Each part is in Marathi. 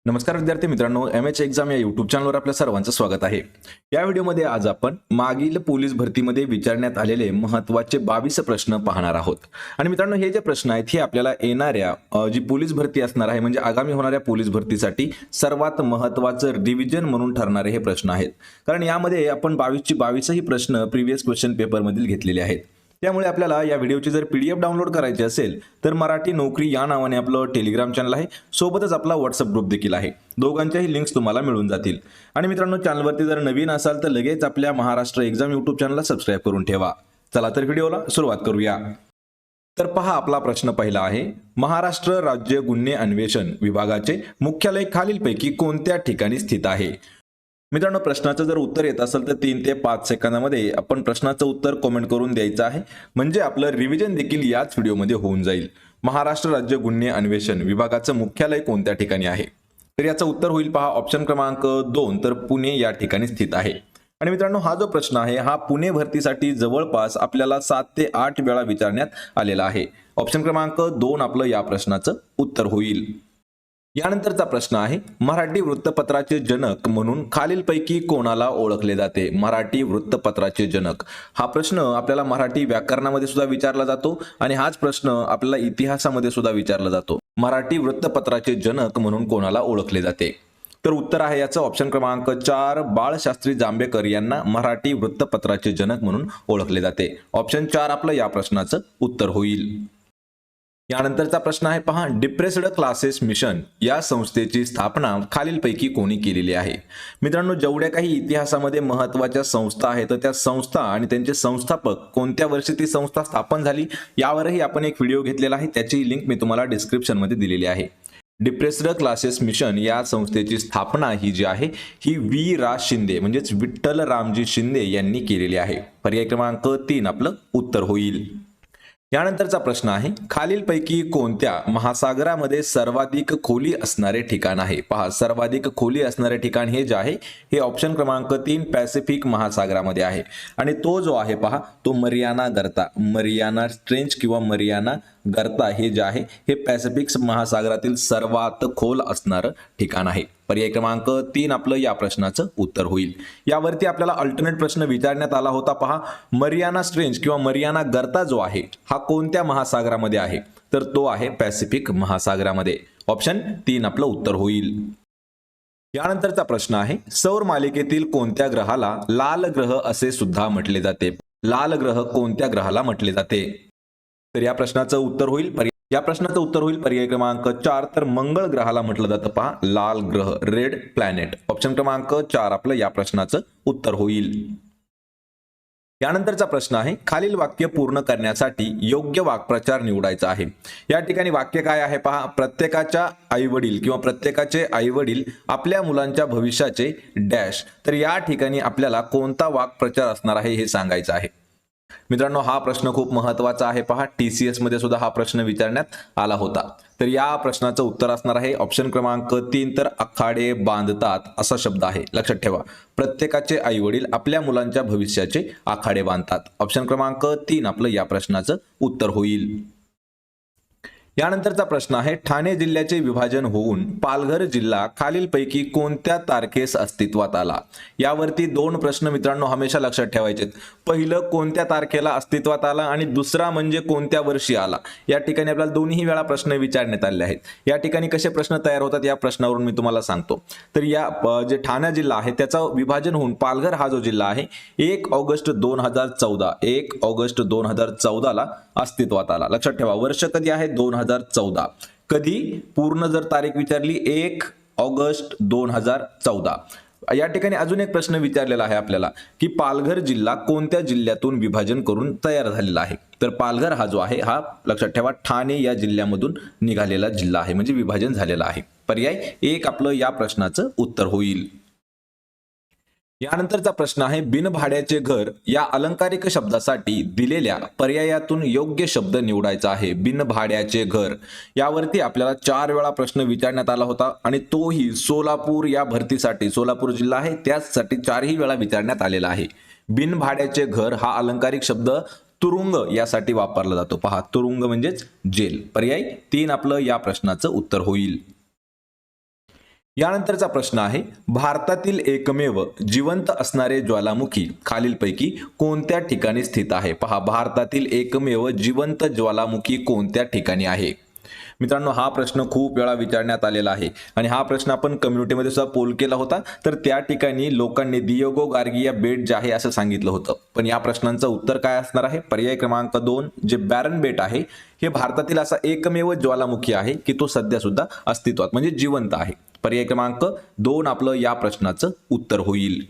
नमस्कार विद्यार्थी मित्रांनो, एमएच एक्झाम या यूट्यूब चॅनलवर आपल्या सर्वांचं स्वागत आहे। या व्हिडिओमध्ये आज आपण मागील पोलीस भरतीमध्ये विचारण्यात आलेले महत्त्वाचे 22 प्रश्न पाहणार आहोत। आणि मित्रांनो, हे जे प्रश्न आहेत हे आपल्याला येणाऱ्या जी पोलीस भरती असणार आहे म्हणजे आगामी होणाऱ्या पोलीस भरतीसाठी सर्वात महत्त्वाचं रिव्हिजन म्हणून ठरणारे हे प्रश्न आहेत। कारण यामध्ये आपण 22ची 22 ही प्रश्न प्रीवियस क्वेश्चन पेपर मधील घेतलेले आहेत। त्यामुळे आपल्याला या व्हिडिओची जर पीडीएफ डाउनलोड करायची असेल तर मराठी नोकरी या नावाने आपलं टेलिग्राम चॅनल आहे, सोबतच आपला व्हॉट्सअप ग्रुप देखील आहे। दोघांच्याही लिंक्स तुम्हाला मिळून जातील। आणि मित्रांनो, चॅनलवरती जर नवीन असाल तर लगेच आपल्या महाराष्ट्र एक्झाम यूट्यूब चॅनलला सबस्क्राइब करून ठेवा। चला तर व्हिडिओला सुरुवात करूया। तर पहा, आपला प्रश्न पहिला आहे, महाराष्ट्र राज्य गुन्हे अन्वेषण विभागाचे मुख्यालय खालीलपैकी कोणत्या ठिकाणी स्थित आहे? मित्रांनो, प्रश्नाचं जर उत्तर येत असेल तर 3 ते 5 सेकंदामध्ये आपण प्रश्नाचं उत्तर कमेंट करून द्यायचं आहे, म्हणजे आपलं रिव्हिजन देखील याच व्हिडिओमध्ये होऊन जाईल। महाराष्ट्र राज्य गुन्हे अन्वेषण विभागाचं मुख्यालय कोणत्या ठिकाणी आहे? तर याचं उत्तर होईल पहा ऑप्शन क्रमांक 2, तर पुणे या ठिकाणी स्थित आहे। आणि मित्रांनो, हा जो प्रश्न आहे हा पुणे भरतीसाठी जवळपास आपल्याला 7 ते 8 वेळा विचारण्यात आलेला आहे। ऑप्शन क्रमांक 2 आपलं या प्रश्नाचं उत्तर होईल। यानंतरचा प्रश्न आहे, मराठी वृत्तपत्राचे जनक म्हणून खालीलपैकी कोणाला ओळखले जाते? मराठी वृत्तपत्राचे जनक हा प्रश्न आपल्याला मराठी व्याकरणामध्ये सुद्धा विचारला जातो आणि हाच प्रश्न आपल्याला इतिहासामध्ये सुद्धा विचारला जातो। मराठी वृत्तपत्राचे जनक म्हणून कोणाला ओळखले जाते? तर उत्तर आहे याचं ऑप्शन क्रमांक 4, बाळशास्त्री जांभेकर यांना मराठी वृत्तपत्राचे जनक म्हणून ओळखले जाते। ऑप्शन 4 आपलं या प्रश्नाचं उत्तर होईल। यानंतरचा प्रश्न आहे पहा, डिप्रेस्ड क्लासेस मिशन या संस्थेची स्थापना खालीलपैकी कोणी केलेली आहे? मित्रांनो, जेवढ्या काही इतिहासामध्ये महत्त्वाच्या संस्था आहेत त्या संस्था आणि त्यांचे संस्थापक कोणत्या वर्षी ती संस्था स्थापन झाली यावरही आपण एक व्हिडिओ घेतलेला आहे, त्याची लिंक मी तुम्हाला डिस्क्रिप्शन मध्ये दिलेली आहे। डिप्रेस्ड क्लासेस मिशन या संस्थेची स्थापना ही जी आहे ही वी रा शिंदे म्हणजेच विठ्ठल रामजी शिंदे यांनी केलेली आहे। पर्याय क्रमांक 3 आपलं उत्तर होईल। यानंतरचा प्रश्न आहे, खालीलपैकी कोणत्या महासागरामध्ये सर्वाधिक खोली असणारे ठिकाण आहे? पहा, सर्वाधिक खोली असणारे ठिकाण हे जे आहे हे ऑप्शन क्रमांक 3 पॅसिफिक महासागरामध्ये आहे। आणि तो जो आहे पहा, तो मरियाना गर्ता, मरियाना ट्रेंच किंवा मरियाना गर्ता हे जे आहे हे पॅसिफिक महासागरातील सर्वात खोल असणारं ठिकाण आहे। पर्याय क्रमांक 3 आपलं या प्रश्नाचं उत्तर होईल। यावरती आपल्याला अल्टरनेट प्रश्न विचारण्यात आला होता पहा, मरियाना स्ट्रेंच किंवा मरियाना गर्ता जो आहे हा कोणत्या महासागरामध्ये आहे? तर तो आहे पॅसिफिक महासागरामध्ये। ऑप्शन 3 आपलं उत्तर होईल। यानंतरचा प्रश्न आहे, सौर मालिकेतील कोणत्या ग्रहाला लाल ग्रह असे सुद्धा म्हटले जाते? लाल ग्रह कोणत्या ग्रहाला म्हटले जाते? तर या प्रश्नाचं उत्तर होईल पर्याय क्रमांक 4, तर मंगळ ग्रहाला म्हटलं जातं पहा लाल ग्रह, रेड प्लॅनेट। ऑप्शन क्रमांक 4 आपलं या प्रश्नाचं उत्तर होईल। यानंतरचा प्रश्न आहे, खालील वाक्य पूर्ण करण्यासाठी योग्य वाक्प्रचार निवडायचा आहे। या ठिकाणी वाक्य काय आहे पहा, प्रत्येकाच्या आईवडील किंवा प्रत्येकाचे आईवडील आपल्या मुलांच्या भविष्याचे डॅश। तर या ठिकाणी आपल्याला कोणता वाक्प्रचार असणार आहे हे सांगायचं आहे। मित्रांनो, हा प्रश्न खूप महत्त्वाचा आहे पहा, टीसीएस मध्ये सुद्धा हा प्रश्न विचारण्यात आला होता। तर या प्रश्नाचं उत्तर असणार आहे ऑप्शन क्रमांक 3, तर आखाडे बांधतात असा शब्द आहे, लक्षात ठेवा। प्रत्येकाचे आई वडील आपल्या मुलांच्या भविष्याचे आखाडे बांधतात। ऑप्शन क्रमांक 3 आपलं या प्रश्नाचं उत्तर होईल। यानंतरचा प्रश्न आहे, ठाणे जिल्ह्याचे विभाजन होऊन पालघर जिल्हा खालीलपैकी कोणत्या तारखेस अस्तित्वात आला? यावरती 2 प्रश्न मित्रांनो हमेशा लक्षात ठेवायचे। पहिलं कोणत्या तारखेला अस्तित्वात आला आणि दुसरा म्हणजे कोणत्या वर्षी आला। या ठिकाणी आपल्याला दोन्ही वेळा प्रश्न विचारण्यात आले आहेत। या ठिकाणी कसे प्रश्न तयार होतात या प्रश्नावरून मी तुम्हाला सांगतो। तर या जे ठाणे जिल्हा आहे त्याचं विभाजन होऊन पालघर हा जो जिल्हा आहे 1 ऑगस्ट 2014 ला अस्तित्वात आला। लक्षात ठेवा, वर्ष कधी आहे 2014। कधी पूर्ण जर तारीख विचारली 1 ऑगस्ट 2014। या ठिकाणी अजून एक प्रश्न विचारलेला आहे आपल्याला की पालघर जिल्हा कोणत्या जिल्ह्यातून विभाजन करून तयार झालेला आहे? तर पालघर हा जो आहे हा लक्षात ठेवा ठाणे या जिल्ह्यामधून निघालेला जिल्हा आहे, म्हणजे विभाजन झालेला आहे। पर्याय 1 आपलं या प्रश्नाचं उत्तर होईल। यानंतरचा प्रश्न आहे, बिनभाड्याचे घर या अलंकारिक शब्दासाठी दिलेल्या पर्यायातून योग्य शब्द निवडायचा आहे। बिनभाड्याचे घर यावरती आपल्याला 4 वेळा प्रश्न विचारण्यात आला होता आणि तोही सोलापूर या भरतीसाठी, सोलापूर जिल्हा आहे त्यासाठी 4ही वेळा विचारण्यात आलेला आहे। बिनभाड्याचे घर हा अलंकारिक शब्द तुरुंग यासाठी वापरला जातो पहा, तुरुंग म्हणजेच जेल। पर्याय 3 आपलं या प्रश्नाचं उत्तर होईल। यानंतरचा प्रश्न आहे, भारतातील एकमेव जिवंत असणारे ज्वालामुखी खालीलपैकी कोणत्या ठिकाणी स्थित आहे? पहा, भारतातील एकमेव जिवंत ज्वालामुखी कोणत्या ठिकाणी आहे? मित्रांनो, हा प्रश्न खूप वेळा विचारण्यात आलेला आहे आणि हा प्रश्न आपण कम्युनिटीमध्ये सुद्धा पोल केला होता. तर त्या ठिकाणी लोकांनी दिएगो गार्गिया बेट जे आहे असं सांगितलं होतं. पण या प्रश्नांचं उत्तर काय असणार आहे? पर्याय क्रमांक 2 जे बॅरन बेट आहे, हे भारतातील असा एकमेव ज्वालामुखी आहे की तो सध्या सुद्धा अस्तित्वात म्हणजे जिवंत आहे. पर्याय क्रमांक 2 आपलं या प्रश्नाचं उत्तर होईल.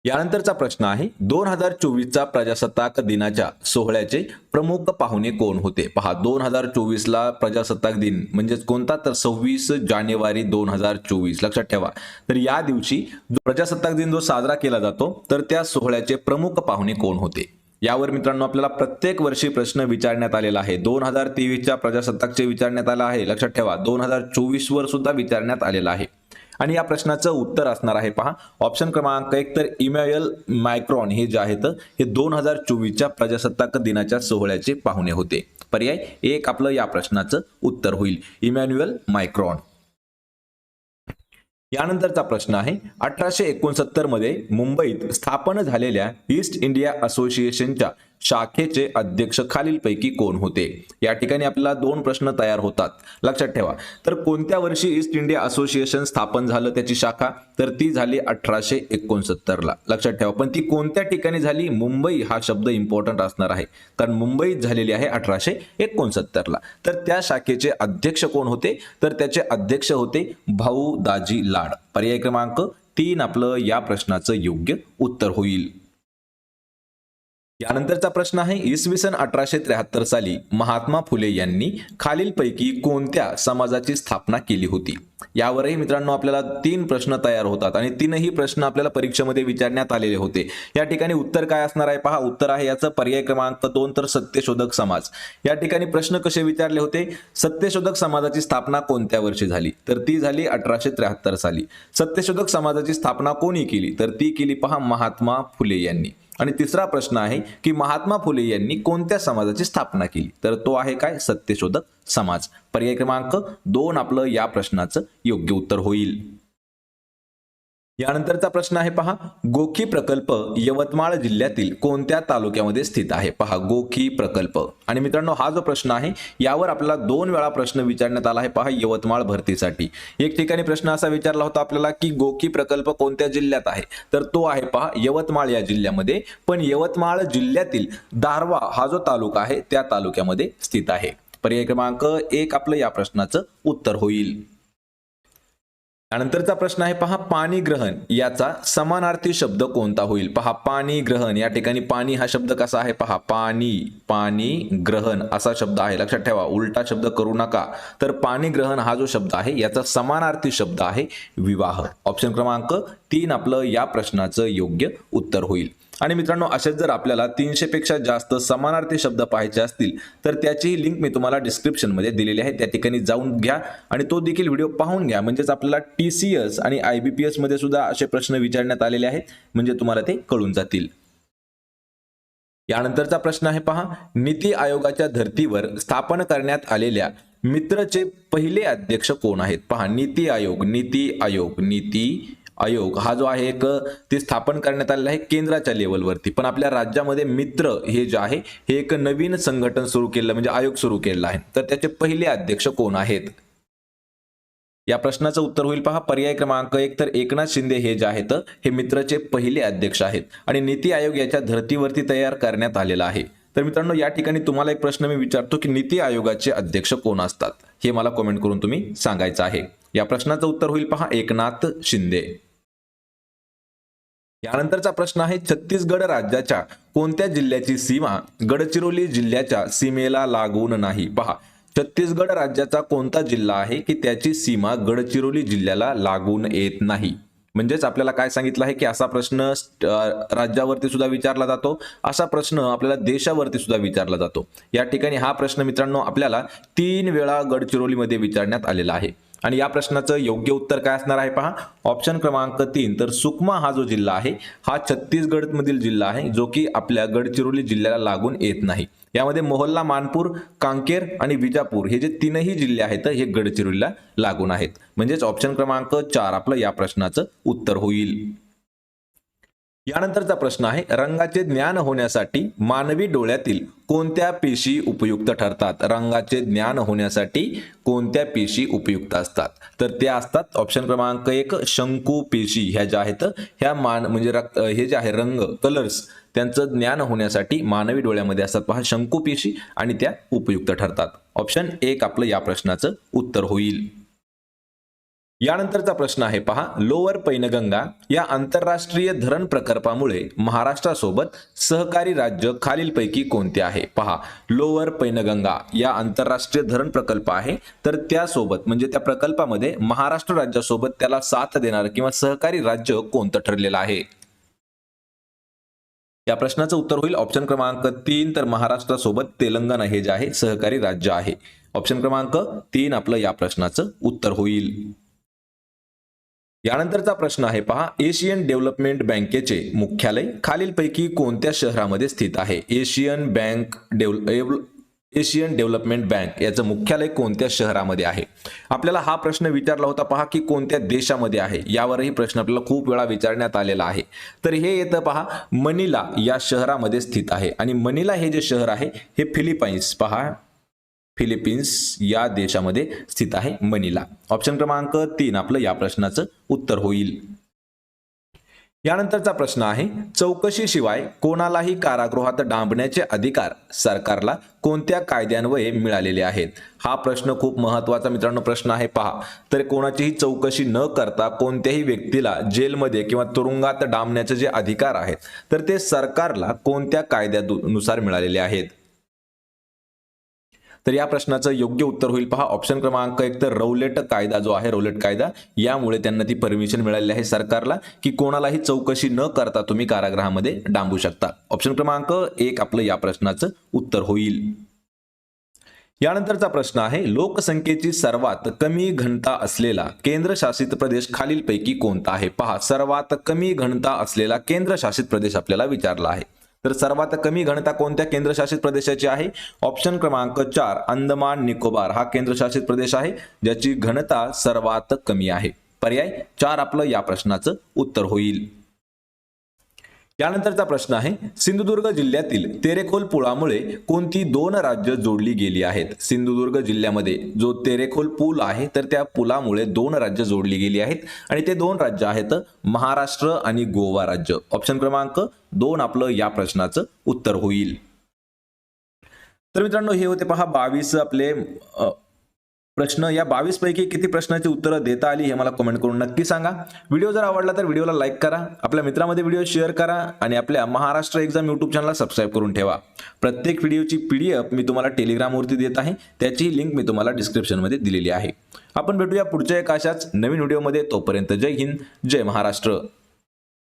यानंतरचा प्रश्न आहे, 2024चा प्रजासत्ताक दिनाच्या सोहळ्याचे प्रमुख पाहुणे कोण होते? पहा, 2024ला प्रजासत्ताक दिन म्हणजेच कोणता? तर 26 जानेवारी 2024. लक्षात ठेवा. तर या दिवशी जो प्रजासत्ताक दिन जो साजरा केला जातो, तर त्या सोहळ्याचे प्रमुख पाहुणे कोण होते? यावर मित्रांनो आपल्याला प्रत्येक वर्षी प्रश्न विचारण्यात आलेला आहे. 2023च्या प्रजासत्ताकचे विचारण्यात आला आहे. लक्षात ठेवा, 2024 वर सुद्धा विचारण्यात आलेला आहे. आणि या प्रश्नाचं उत्तर असणार आहे, पहा, ऑप्शन क्रमांक 1 तर इमॅन्युएल मॅक्रॉन हे जे आहेत हे 2024च्या प्रजासत्ताक दिनाच्या सोहळ्याचे पाहुणे होते. पर्याय 1 आपलं या प्रश्नाचं उत्तर होईल, इमॅन्युएल मॅक्रॉन. यानंतरचा प्रश्न आहे, 1869 मध्ये मुंबईत स्थापन झालेल्या ईस्ट इंडिया असोसिएशनच्या शाखेचे अध्यक्ष खालीलपैकी कोण होते? या ठिकाणी आपल्याला 2 प्रश्न तयार होतात. लक्षात ठेवा. तर कोणत्या वर्षी ईस्ट इंडिया असोसिएशन स्थापन झालं त्याची शाखा? तर ती झाली 1869 ला. लक्षात ठेवा. पण ती कोणत्या ठिकाणी झाली? मुंबई हा शब्द इम्पॉर्टंट असणार आहे, कारण मुंबईत झालेली आहे 1869 ला. तर त्या शाखेचे अध्यक्ष कोण होते? तर त्याचे अध्यक्ष होते भाऊ दाजी लाड. पर्याय क्रमांक 3 आपलं या प्रश्नाचं योग्य उत्तर होईल. यानंतरचा प्रश्न आहे, इसवी सन 1873 साली महात्मा फुले यांनी खालीलपैकी कोणत्या समाजाची स्थापना केली होती? यावरही मित्रांनो आपल्याला 3 प्रश्न तयार होतात आणि 3ही प्रश्न आपल्याला परीक्षेमध्ये विचारण्यात आलेले होते. या ठिकाणी उत्तर काय असणार आहे? पहा, उत्तर आहे याचं पर्याय क्रमांक 2 तर सत्यशोधक समाज. या ठिकाणी प्रश्न कसे विचारले होते? सत्यशोधक समाजाची स्थापना कोणत्या वर्षी झाली? तर ती झाली 1873 साली. सत्यशोधक समाजाची स्थापना कोणी केली? तर ती केली, पहा, महात्मा फुले यांनी. आणि तिसरा प्रश्न आहे की महात्मा फुले यांनी कोणत्या समाजाची स्थापना केली? तर तो आहे काय? सत्यशोधक समाज. पर्याय क्रमांक 2 आपलं या प्रश्नाचं योग्य उत्तर होईल. यानंतरचा प्रश्न आहे, पहा, गोखी प्रकल्प यवतमाळ जिल्ह्यातील कोणत्या तालुक्यामध्ये स्थित आहे? पहा, गोखी प्रकल्प. आणि मित्रांनो हा जो प्रश्न आहे यावर आपल्याला 2 वेळा प्रश्न विचारण्यात आला आहे, पहा, यवतमाळ भरतीसाठी. एक ठिकाणी प्रश्न असा विचारला होता आपल्याला की गोखी प्रकल्प कोणत्या जिल्ह्यात आहे? तर तो आहे, पहा, यवतमाळ या जिल्ह्यामध्ये. पण यवतमाळ जिल्ह्यातील दारव्हा हा जो तालुका आहे त्या तालुक्यामध्ये स्थित आहे. पर्याय क्रमांक 1 आपलं या प्रश्नाचं उत्तर होईल. त्यानंतरचा प्रश्न आहे, पहा, पाणी ग्रहण याचा समानार्थी शब्द कोणता होईल? पहा, पाणी ग्रहण. या ठिकाणी पाणी हा शब्द कसा आहे? पहा, पाणी ग्रहण असा शब्द आहे. लक्षात ठेवा, उलटा शब्द करू नका. तर पाणी ग्रहण हा जो शब्द आहे याचा समानार्थी शब्द आहे विवाह. ऑप्शन क्रमांक 3 आपलं या प्रश्नाचं योग्य उत्तर होईल. आणि मित्रांनो असेच जर आपल्याला 300 पेक्षा जास्त समानार्थी शब्द पाहायचे असतील तर त्याची लिंक मी तुम्हाला डिस्क्रिप्शन मध्ये दिलेली आहे. त्या ठिकाणी जाऊन घ्या आणि तो देखील व्हिडिओ पाहून घ्या. म्हणजेच आपल्याला TCS आणि IBPS मध्ये सुद्धा असे प्रश्न विचारण्यात आलेले आहेत, म्हणजे तुम्हाला ते कळून जातील. यानंतरचा प्रश्न आहे, पहा, नीती आयोगाच्या धर्तीवर स्थापन करण्यात आलेल्या मित्रचे पहिले अध्यक्ष कोण आहेत? पहा, नीती आयोग हा जो आहे एक ते स्थापन करण्यात आलेला आहे केंद्राच्या लेवलवरती. पण आपल्या राज्यामध्ये मित्र हे जे आहे हे एक नवीन संघटन सुरू केलं म्हणजे आयोग सुरू केलेला आहे. तर त्याचे पहिले अध्यक्ष कोण आहेत? या प्रश्नाचं उत्तर होईल, पहा, पर्याय क्रमांक 1 तर एकनाथ शिंदे हे जे आहेत हे मित्रचे पहिले अध्यक्ष आहेत आणि नीती आयोग याच्या धर्तीवरती तयार करण्यात आलेला आहे. तर मित्रांनो या ठिकाणी तुम्हाला एक प्रश्न मी विचारतो की नीती आयोगाचे अध्यक्ष कोण असतात? हे मला कमेंट करून तुम्ही सांगायचं आहे. या प्रश्नाचं उत्तर होईल, पहा, एकनाथ शिंदे. यानंतरचा प्रश्न आहे, छत्तीसगड राज्याच्या कोणत्या जिल्ह्याची सीमा गडचिरोली जिल्ह्याच्या सीमेला लागून नाही? पहा, छत्तीसगड राज्याचा कोणता जिल्हा आहे की त्याची सीमा गडचिरोली जिल्ह्याला लागून येत नाही? म्हणजेच आपल्याला काय सांगितलं आहे की असा प्रश्न राज्यावरती सुद्धा विचारला जातो, असा प्रश्न आपल्याला देशावरती सुद्धा विचारला जातो. या ठिकाणी हा प्रश्न मित्रांनो आपल्याला 3 वेळा गडचिरोलीमध्ये विचारण्यात आलेला आहे. आणि या प्रश्नाचं योग्य उत्तर काय असणार आहे पहा, ऑप्शन क्रमांक 3. तर सुकमा हा जो जिल्हा आहे हा छत्तीसगड मधील जिल्हा आहे, जो की आपल्या गडचिरोली जिल्ह्याला लागून येत नाही. यामध्ये मोहल्ला, मानपूर, कांकेर आणि विजापूर हे जे तीनही जिल्हे आहेत हे गडचिरोलीला लागून आहेत. म्हणजेच ऑप्शन क्रमांक 4 आपलं या प्रश्नाचं उत्तर होईल. यानंतरचा प्रश्न आहे, रंगाचे ज्ञान होण्यासाठी मानवी डोळ्यातील कोणत्या पेशी उपयुक्त ठरतात? रंगाचे ज्ञान होण्यासाठी कोणत्या पेशी उपयुक्त असतात? तर त्या असतात ऑप्शन क्रमांक 1 शंकू पेशी. ह्या ज्या आहेत ह्या म्हणजे हे जे आहे रंग, कलर्स, त्यांचं ज्ञान होण्यासाठी मानवी डोळ्यामध्ये असतात पहा शंकू पेशी, आणि त्या उपयुक्त ठरतात. ऑप्शन 1 आपलं या प्रश्नाचं उत्तर होईल. यानंतरचा प्रश्न आहे पहा, लोअर पैनगंगा या आंतरराष्ट्रीय धरण प्रकल्पामुळे महाराष्ट्रासोबत सहकारी राज्य खालीलपैकी कोणते आहे? पहा, लोअर पैनगंगा या आंतरराष्ट्रीय धरण प्रकल्प आहे, तर त्यासोबत म्हणजे त्या प्रकल्पामध्ये महाराष्ट्र राज्यासोबत त्याला साथ देणार किंवा सहकारी राज्य कोणतं ठरलेलं आहे? या प्रश्नाचं उत्तर होईल ऑप्शन क्रमांक 3. तर महाराष्ट्रासोबत तेलंगणा हे जे आहे सहकारी राज्य आहे. ऑप्शन क्रमांक 3 आपलं या प्रश्नाचं उत्तर होईल. यानंतरचा प्रश्न आहे पहा, एशियन डेव्हलपमेंट बँकेचे मुख्यालय खालीलपैकी कोणत्या शहरामध्ये स्थित आहे? एशियन डेव्हलपमेंट बँक याचं मुख्यालय कोणत्या शहरामध्ये आहे? आपल्याला हा प्रश्न विचारला होता पहा की कोणत्या देशामध्ये आहे, यावरही प्रश्न आपल्याला खूप वेळा विचारण्यात आलेला आहे. तर हे येतं पहा, मनिला या शहरामध्ये स्थित आहे, आणि मनिला हे जे शहर आहे हे फिलिपाईन्स पहा, फिलिपिन्स या देशामध्ये स्थित आहे मनिला. ऑप्शन क्रमांक 3 आपलं या प्रश्नाचं उत्तर होईल. यानंतरचा प्रश्न आहे, चौकशीशिवाय कोणालाही कारागृहात डांबण्याचे अधिकार सरकारला कोणत्या कायद्यान्वये मिळालेले आहेत? हा प्रश्न खूप महत्त्वाचा मित्रांनो प्रश्न आहे पहा. तर कोणाचीही चौकशी न करता कोणत्याही व्यक्तीला जेलमध्ये किंवा तुरुंगात डांबण्याचे जे अधिकार आहेत तर ते सरकारला कोणत्या कायद्यानुसार मिळालेले आहेत? तर या प्रश्नाचं योग्य उत्तर होईल पहा, ऑप्शन क्रमांक 1. तर रौलेट कायदा जो आहे, रौलेट कायदा, यामुळे त्यांना ती परमिशन मिळालेली आहे सरकारला की कोणालाही चौकशी न करता तुम्ही कारागृहामध्ये डांबू शकता. ऑप्शन क्रमांक 1 आपलं या प्रश्नाचं उत्तर होईल. यानंतरचा प्रश्न आहे, लोकसंख्येची सर्वात कमी घनता असलेला केंद्रशासित प्रदेश खालीलपैकी कोणता आहे? पहा, सर्वात कमी घनता असलेला केंद्रशासित प्रदेश आपल्याला विचारला आहे. तर सर्वात कमी घनता कोणत्या केंद्रशासित प्रदेशाची आहे? ऑप्शन क्रमांक 4 अंदमान निकोबार हा केंद्रशासित प्रदेश आहे, ज्याची घनता सर्वात कमी आहे. पर्याय 4 आपलं या प्रश्नाचं उत्तर होईल. यानंतरचा प्रश्न आहे, सिंधुदुर्ग जिल्ह्यातील तेरेखोल पुलामुळे कोणती 2 राज्य जोडली गेली आहेत? सिंधुदुर्ग जिल्ह्यामध्ये जो तेरेखोल पूल आहे तर त्या पुलामुळे 2 राज्य जोडली गेली आहेत, आणि ते 2 राज्य आहेत महाराष्ट्र आणि गोवा राज्य. ऑप्शन क्रमांक 2 आपलं या प्रश्नाचं उत्तर होईल. तर मित्रांनो, हे होते पहा 22 आपले प्रश्न. या 22 पैकी किती प्रश्नाची उत्तरं देता आली हे मला कमेंट करून नक्की सांगा. व्हिडिओ जर आवडला तर व्हिडिओला लाईक करा, आपल्या मित्रांमध्ये व्हिडिओ शेअर करा, आणि आपल्या महाराष्ट्र एक्झाम यूट्यूब चॅनलला सबस्क्राईब करून ठेवा. प्रत्येक व्हिडिओची PDF मी तुम्हाला टेलिग्रामवरती देत आहे, त्याची लिंक मी तुम्हाला डिस्क्रिप्शनमध्ये दिलेली आहे. आपण भेटूया पुढच्या एक अशाच नवीन व्हिडिओमध्ये. तोपर्यंत जय हिंद, जय महाराष्ट्र.